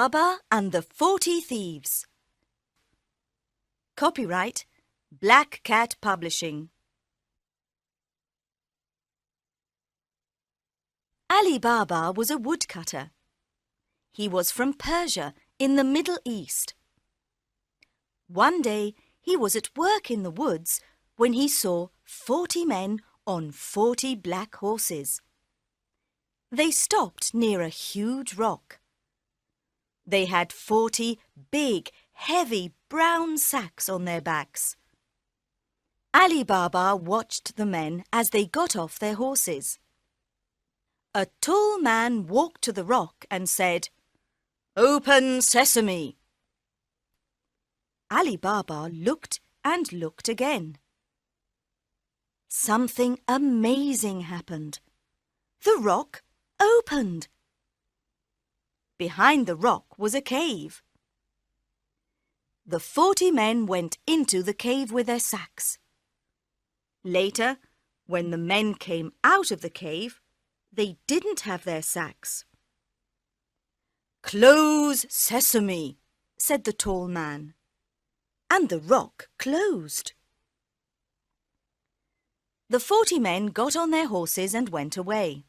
Baba and the 40 Thieves. Copyright Black Cat Publishing. Ali Baba was a woodcutter. He was from Persia in the Middle East. One day he was at work in the woods when he saw 40 men on 40 black horses. They stopped near a huge rock. They had 40 big, heavy brown sacks on their backs. Ali Baba watched the men as they got off their horses. A tall man walked to the rock and said, "Open sesame!" Ali Baba looked and looked again. Something amazing happened. The rock opened. Behind the rock was a cave. The 40 men went into the cave with their sacks. Later, when the men came out of the cave, they didn't have their sacks. "Close sesame," said the tall man, and the rock closed. The 40 men got on their horses and went away.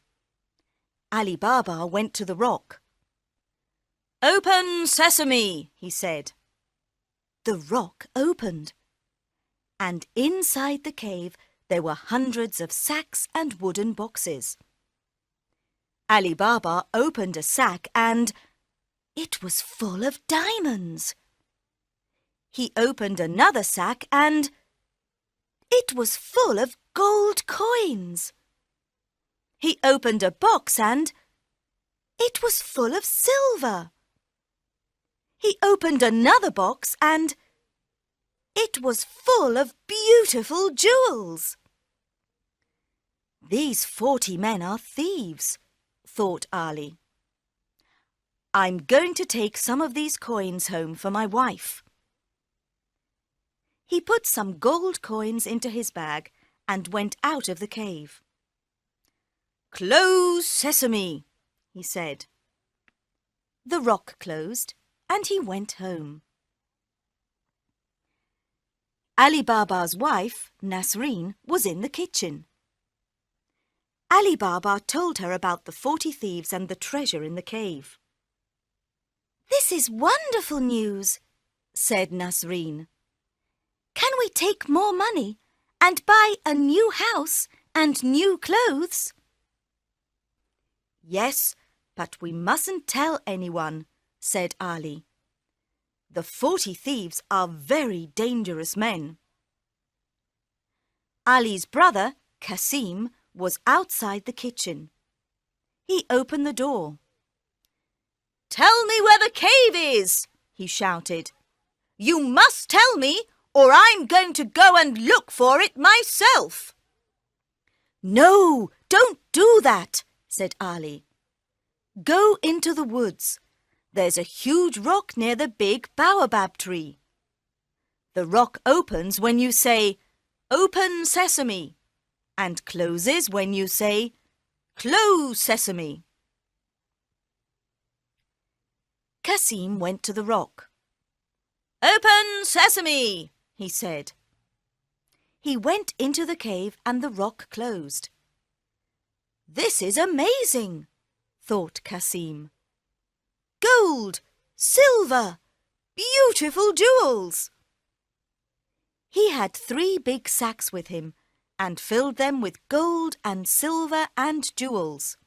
Ali Baba went to the rock. "Open sesame," he said. The rock opened, and inside the cave there were hundreds of sacks and wooden boxes. Ali Baba opened a sack and it was full of diamonds. He opened another sack and it was full of gold coins. He opened a box and it was full of silver. He opened another box and it was full of beautiful jewels. "These 40 men are thieves," thought Ali. "I'm going to take some of these coins home for my wife." He put some gold coins into his bag and went out of the cave. "Close sesame," he said. The rock closed and he went home. Ali Baba's wife, Nasreen, was in the kitchen. Ali Baba told her about the 40 thieves and the treasure in the cave. "This is wonderful news," said Nasreen. "Can we take more money and buy a new house and new clothes?" "Yes, but we mustn't tell anyone," said Ali. "The 40 thieves are very dangerous men." Ali's brother, Kasim, was outside the kitchen. He opened the door. "Tell me where the cave is," he shouted. "You must tell me, or I'm going to go and look for it myself." "No, don't do that," said Ali. "Go into the woods. There's a huge rock near the big baobab tree. The rock opens when you say, 'Open sesame,' and closes when you say, 'Close sesame.'" Kasim went to the rock. "Open sesame," he said. He went into the cave and the rock closed. "This is amazing," thought Kasim. "Gold, silver, beautiful jewels." He had 3 big sacks with him and filled them with gold and silver and jewels.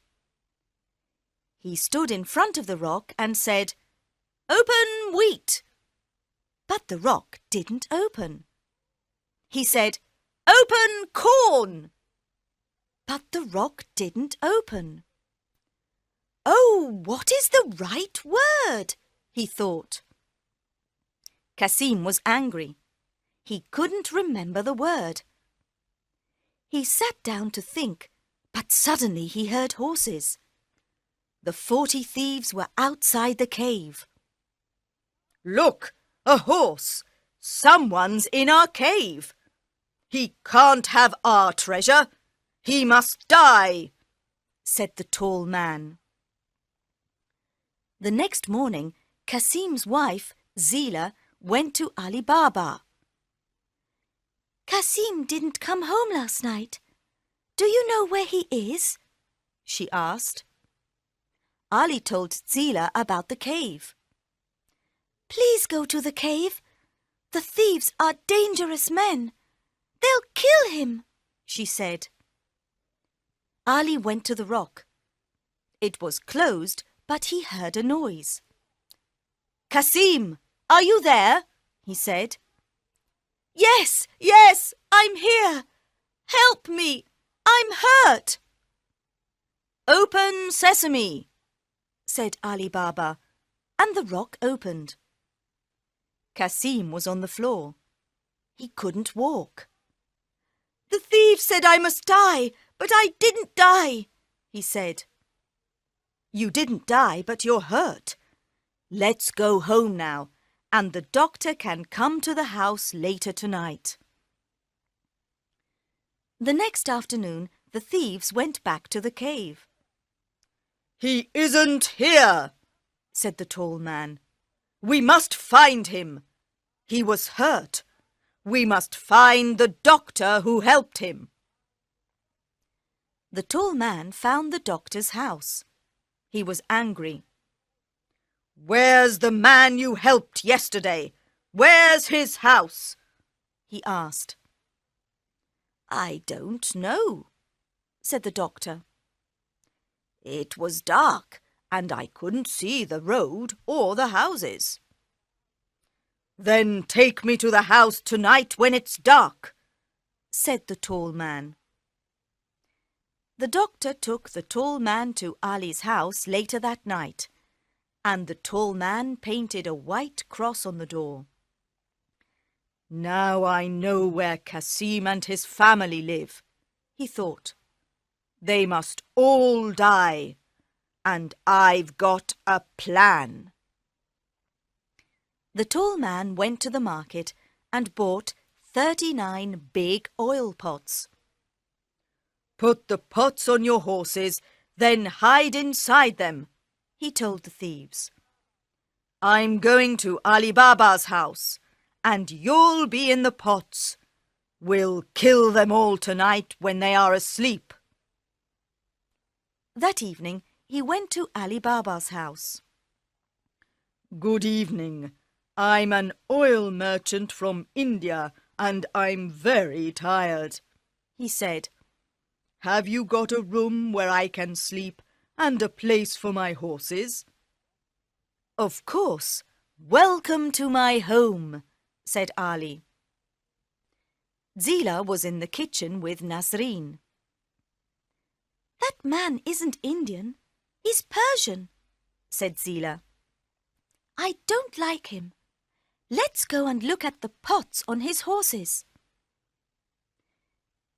He stood in front of the rock and said, "Open wheat." But the rock didn't open. He said, "Open corn." But the rock didn't open. "Oh, what is the right word?" he thought. Kasim was angry. He couldn't remember the word. He sat down to think, but suddenly he heard horses. The 40 thieves were outside the cave. "Look, a horse! Someone's in our cave. He can't have our treasure. He must die," said the tall man. The next morning, Kasim's wife, Zila, went to Ali Baba. "Kasim didn't come home last night. Do you know where he is?" she asked. Ali told Zila about the cave. "Please go to the cave. The thieves are dangerous men. They'll kill him," she said. Ali went to the rock. It was closed, but he heard a noise. "Kasim, are you there?" he said. Yes, I'm here. Help me, I'm hurt." "Open sesame," said Ali Baba, and the rock opened. Kasim was on the floor. He couldn't walk. "The thieves said I must die, but I didn't die," he said. "You didn't die, but you're hurt. Let's go home now, and the doctor can come to the house later tonight." The next afternoon, the thieves went back to the cave. "He isn't here," said the tall man. "We must find him. He was hurt. We must find the doctor who helped him." The tall man found the doctor's house. He was angry. "Where's the man you helped yesterday? Where's his house?" he asked. "I don't know," said the doctor. "It was dark, and I couldn't see the road or the houses." "Then take me to the house tonight when it's dark," said the tall man. The doctor took the tall man to Ali's house later that night, and the tall man painted a white cross on the door. "Now I know where Kasim and his family live," he thought. "They must all die, and I've got a plan." The tall man went to the market and bought 39 big oil pots. "Put the pots on your horses, then hide inside them," he told the thieves. "I'm going to Ali Baba's house, and you'll be in the pots. We'll kill them all tonight when they are asleep." That evening, he went to Ali Baba's house. "Good evening. I'm an oil merchant from India, and I'm very tired," he said. "Have you got a room where I can sleep and a place for my horses?" "Of course. Welcome to my home," said Ali. Zila was in the kitchen with Nasreen. "That man isn't Indian. He's Persian," said Zila. "I don't like him. Let's go and look at the pots on his horses."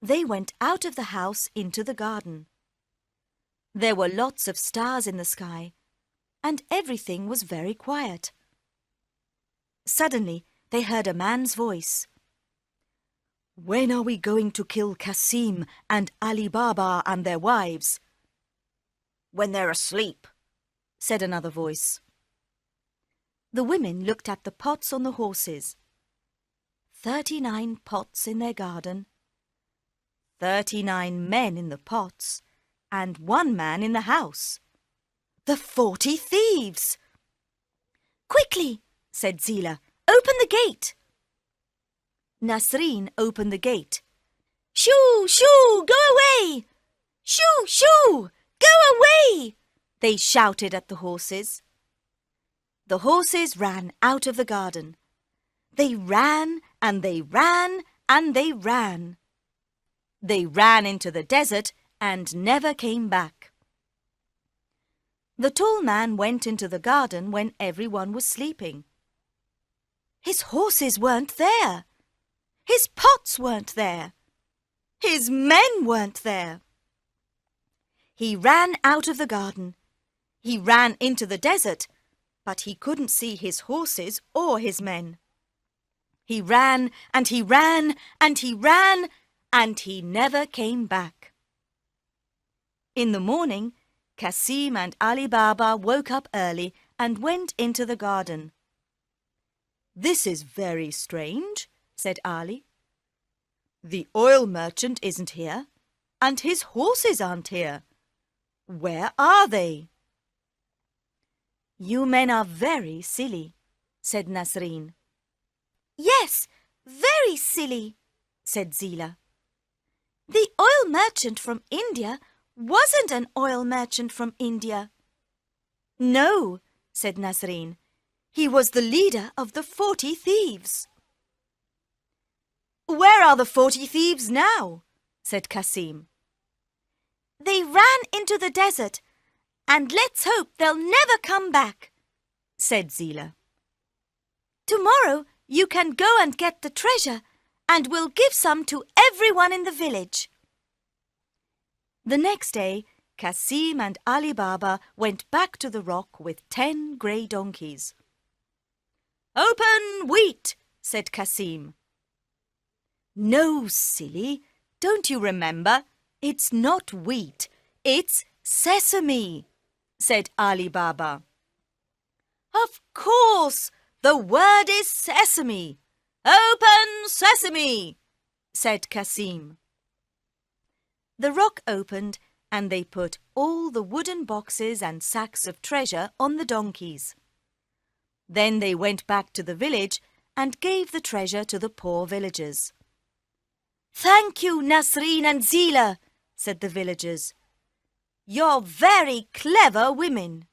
They went out of the house into the garden. There were lots of stars in the sky, and everything was very quiet. Suddenly, they heard a man's voice. "When are we going to kill Kasim and Ali Baba and their wives?" "When they're asleep," said another voice. The women looked at the pots on the horses. 39 pots in their garden, 39 men in the pots, and 1 man in the house. The 40 thieves! "Quickly," said Zila, "open the gate." Nasreen opened the gate. "Shoo, shoo, go away! Shoo, shoo, go away!" they shouted at the horses. The horses ran out of the garden. They ran and they ran and they ran. They ran into the desert and never came back. The tall man went into the garden when everyone was sleeping. His horses weren't there. His pots weren't there. His men weren't there. He ran out of the garden. He ran into the desert, but he couldn't see his horses or his men. He ran and he ran and he ran, and he never came back. In the morning, Kasim and Ali Baba woke up early and went into the garden. "This is very strange," said Ali. "The oil merchant isn't here, and his horses aren't here. Where are they?" "You men are very silly," said Nasreen. "Yes, very silly," said Zila. "The oil merchant from India wasn't an oil merchant from India." "No," said Nasreen. "He was the leader of the 40 thieves." "Where are the 40 thieves now?" said Kasim. "They ran into the desert, and let's hope they'll never come back," said Zila. "Tomorrow you can go and get the treasure, and we'll give some to everyone in the village." The next day, Kasim and Ali Baba went back to the rock with 10 grey donkeys. "Open wheat," said Kasim. "No, silly, don't you remember? It's not wheat, it's sesame," said Ali Baba. "Of course, the word is sesame. Open sesame," said Kasim. The rock opened, and they put all the wooden boxes and sacks of treasure on the donkeys. Then they went back to the village and gave the treasure to the poor villagers. "Thank you, Nasreen and Zila," said the villagers. "You're very clever women."